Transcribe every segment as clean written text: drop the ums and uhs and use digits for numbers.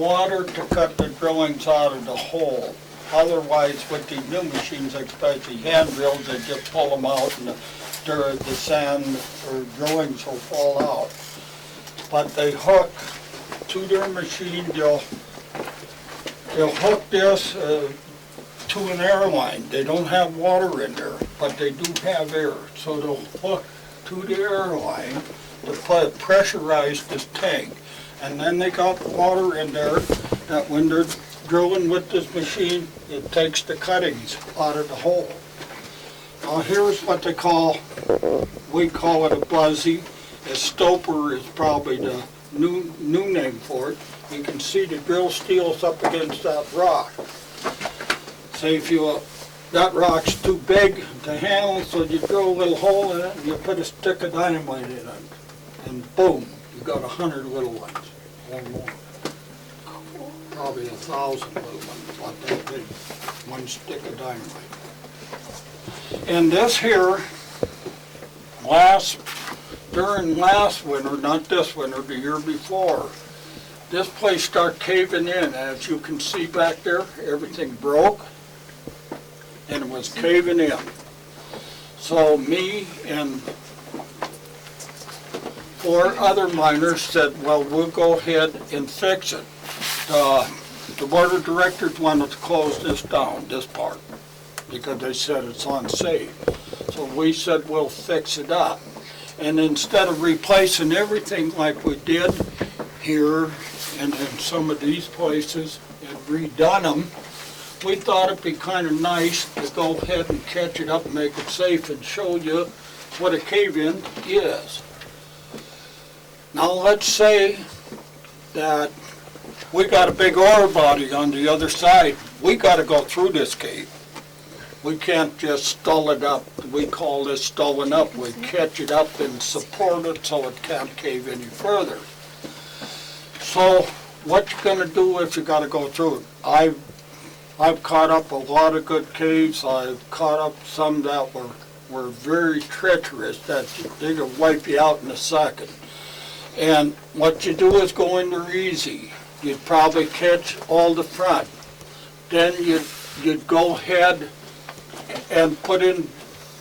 water to cut the drillings out of the hole. Otherwise, with these new machines, especially hand drills, they just pull them out and the sand or drillings will fall out. But they hook to their machine, they'll hook this to an air line. They don't have water in there, but they do have air. So they'll hook to the air line to pressurize this tank. And then they got water in there that when they're drilling with this machine, it takes the cuttings out of the hole. Now here's what we call it a buzzy. A stoper is probably the new name for it. You can see the drill steel's up against that rock. Say if that rock's too big to handle, so you drill a little hole in it and you put a stick of dynamite in it. And boom, you got 100 little ones or more. Probably 1,000 little ones, about that big, one stick of dynamite. And this here, during last winter, not this winter, the year before, this place started caving in. As you can see back there, everything broke and it was caving in. So me and 4 other miners said, well, we'll go ahead and fix it. The board of directors wanted to close this down, this part, because they said it's unsafe. So we said we'll fix it up. And instead of replacing everything like we did here and in some of these places and redone them, we thought it'd be kind of nice to go ahead and catch it up and make it safe and show you what a cave-in is. Now let's say that we got a big ore body on the other side. We got to go through this cave. We can't just stull it up. We call this stulling up. We catch it up and support it so it can't cave any further. So what you gonna do if you got to go through it? I've caught up a lot of good caves. I've caught up some that were very treacherous, that they could wipe you out in a second. And what you do is go in there easy. You'd probably catch all the front. Then you'd go ahead and put in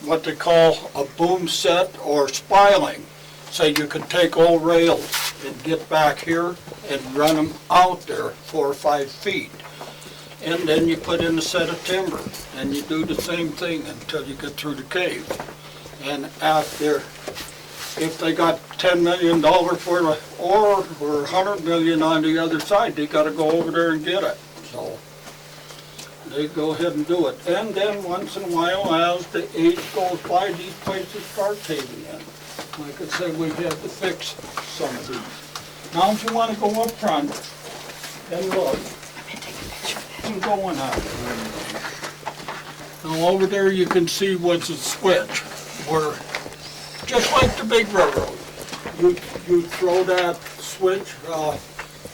what they call a boom set or spiling. So you could take old rails and get back here and run them out there 4 or 5 feet. And then you put in a set of timber and you do the same thing until you get through the cave. And after, if they got $10 million for the ore or $100 million on the other side, they got to go over there and get it. So they go ahead and do it. And then once in a while, as the age goes by, these places start caving in. Like I said, we had to fix some of these. Now if you want to go up front and look, what's going on? Now over there you can see what's a switch, where just like the big railroad, you throw that switch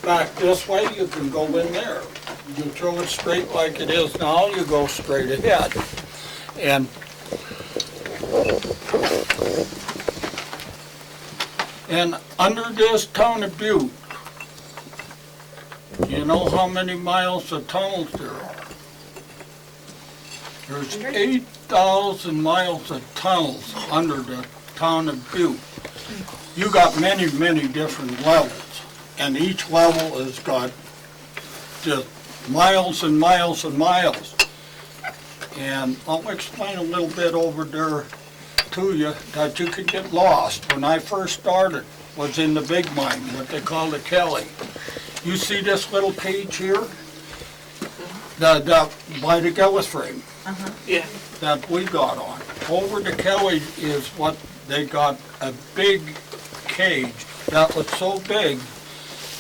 back this way, you can go in there. You throw it straight like it is now, you go straight ahead. And under this town of Butte, you know how many miles of tunnels there are? There's 8,000 miles of tunnels under the town of Butte. You got many, many different levels, and each level has got just miles and miles and miles. And I'll explain a little bit over there to you that you could get lost. When I first started, was in the big mine, what they call the Kelly. You see this little cage here? The by the Gillis frame. Yeah. That we got on. Over the Kelly is what they got, a big cage that was so big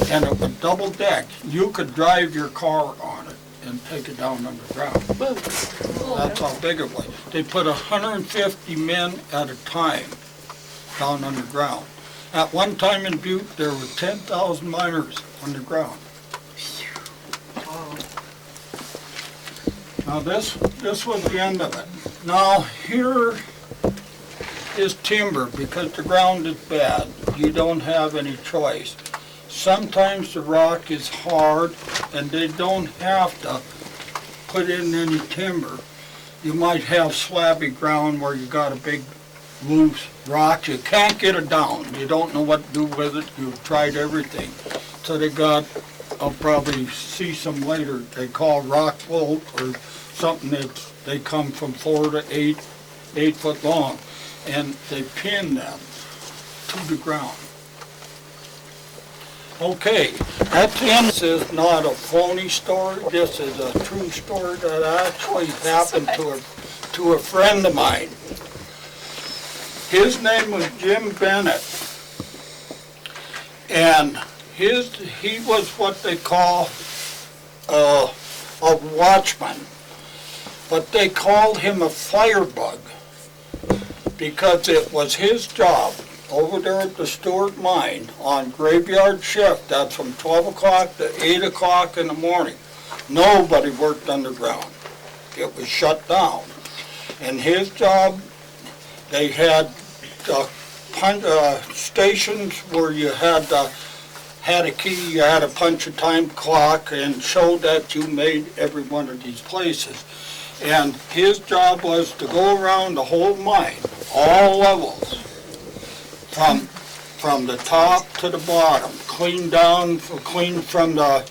and it was double deck. You could drive your car on it and take it down underground. That's how big it was. They put 150 men at a time down underground. At one time in Butte, there were 10,000 miners underground. Now this was the end of it. Now here is timber, because the ground is bad. You don't have any choice. sometimes the rock is hard and they don't have to put in any timber. You might have slabby ground where you got a big loose rock. You can't get it down. You don't know what to do with it. You've tried everything. So they got, I'll probably see some later, they call rock bolt or something that they come from 4 to 8 foot long. And they pin them to the ground. Okay, at the end, this is not a phony story. This is a true story that actually happened to a friend of mine. His name was Jim Bennett, and he was what they call a watchman, but they called him a firebug because it was his job over there at the Steward Mine on graveyard shift. That's from 12 o'clock to 8 o'clock in the morning. Nobody worked underground. It was shut down. And his job, they had stations where you had a key, you had a punch a time clock and showed that you made every one of these places. And his job was to go around the whole mine, all levels, from the top to the bottom, clean from the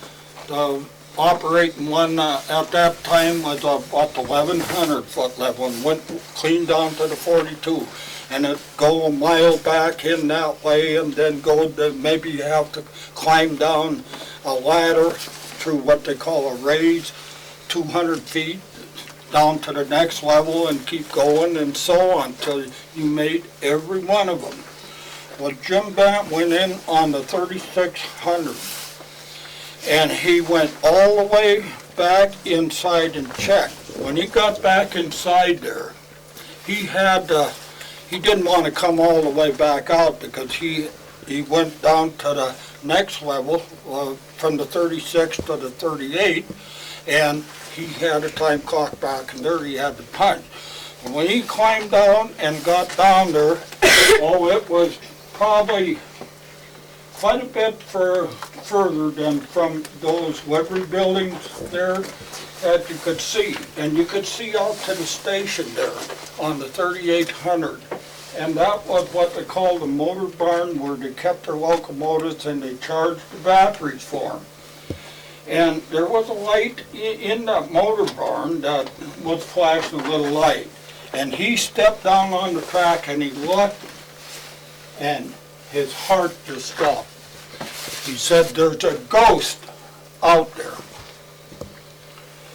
operating one at that time was about the 1,100 foot level and went clean down to the 42. And it go a mile back in that way and then go to, maybe you have to climb down a ladder through what they call a raise, 200 feet down to the next level and keep going and so on till you made every one of them. Well, Jim Bennett went in on the 3600 and he went all the way back inside and checked. When he got back inside there, he didn't want to come all the way back out because he went down to the next level from the 36 to the 38 and he had a time clock back and there he had to punch. And when he climbed down and got down there, it was probably quite a bit further than from those livery buildings there that you could see. And you could see out to the station there on the 3800. And that was what they called a motor barn where they kept their locomotives and they charged the batteries for them. And there was a light in that motor barn that was flashing a little light. And he stepped down on the track and he looked and his heart just stopped. He said, "There's a ghost out there."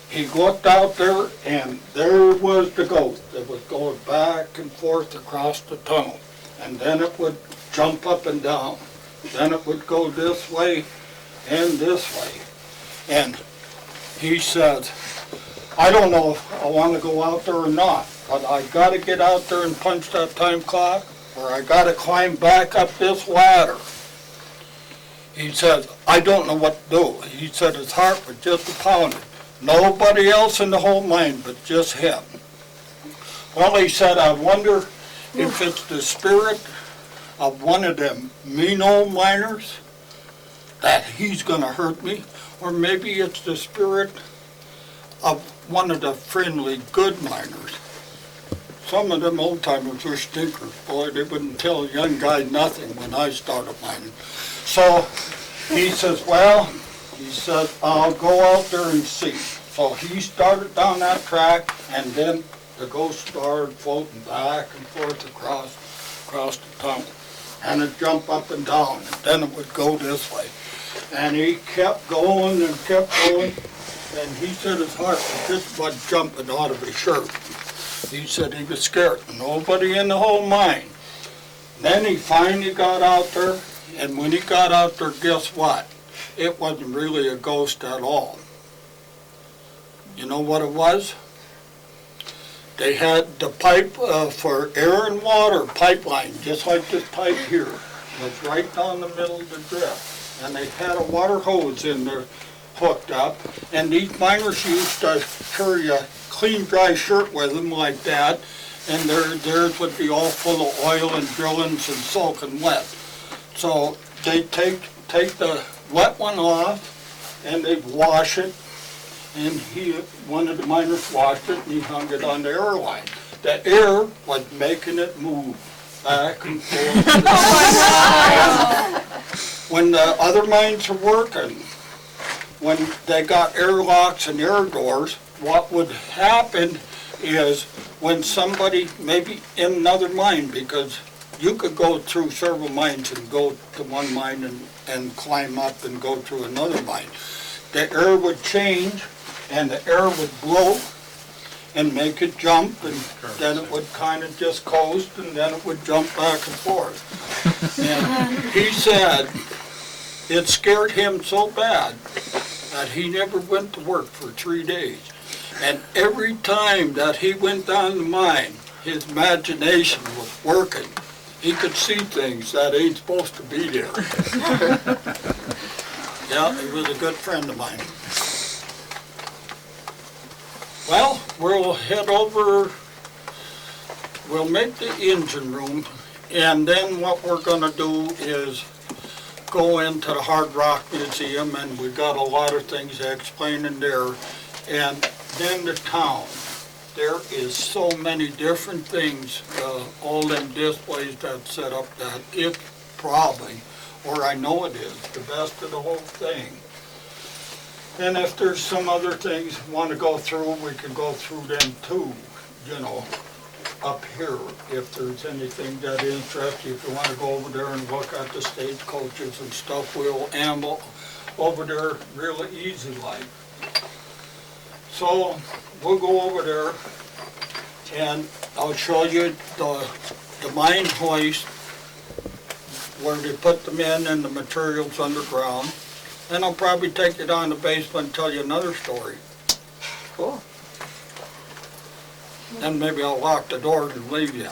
He looked out there and there was the ghost. It was going back and forth across the tunnel. And then it would jump up and down. Then it would go this way and this way. And he said, "I don't know if I want to go out there or not, but I got to get out there and punch that time clock, or I got to climb back up this ladder." He said, "I don't know what to do." He said his heart was just a pounding. Nobody else in the whole mine but just him. Well, he said, "I wonder if it's the spirit of one of them mean old miners that he's going to hurt me, or maybe it's the spirit of one of the friendly good miners." Some of them old timers were stinkers. Boy, they wouldn't tell a young guy nothing when I started mining. So he says, "I'll go out there and see." So he started down that track and then the ghost started floating back and forth across the tunnel. And it jumped up and down and then it would go this way. And he kept going and kept going. And he said his heart was just about jumping out of his shirt. He said he was scared. Nobody in the whole mine. Then he finally got out there, and when he got out there, guess what? It wasn't really a ghost at all. You know what it was? They had the pipe for air and water pipeline, just like this pipe here. It was right down the middle of the drift. And they had a water hose in there hooked up, and these miners used to carry a clean dry shirt with them like that, and theirs would be all full of oil and drillings and soaking wet. So they'd take take the wet one off and they'd wash it, and one of the miners washed it and he hung it on the air line. The air was making it move back and forth. When the other mines are working, when they got airlocks and air doors, what would happen is when somebody, maybe in another mine, because you could go through several mines and go to one mine and climb up and go through another mine. The air would change and the air would blow and make it jump, and then it would kind of just coast and then it would jump back and forth. And he said it scared him so bad that he never went to work for 3 days. And every time that he went down the mine, his imagination was working. He could see things that ain't supposed to be there. Yeah, he was a good friend of mine. Well, we'll head over, we'll make the engine room, and then what we're gonna do is go into the Hard Rock Museum, and we've got a lot of things to explain in there. And then the town. There is so many different things, all them displays that's set up, that it probably, or I know it is, the best of the whole thing. And if there's some other things we want to go through, we can go through them too, you know, up here. If there's anything that interests you, if you want to go over there and look at the stagecoaches and stuff, we'll amble over there really easy like. So we'll go over there and I'll show you the mine hoist where they put them in and the materials underground. And I'll probably take you down the basement and tell you another story. Cool. Then maybe I'll lock the door and leave you.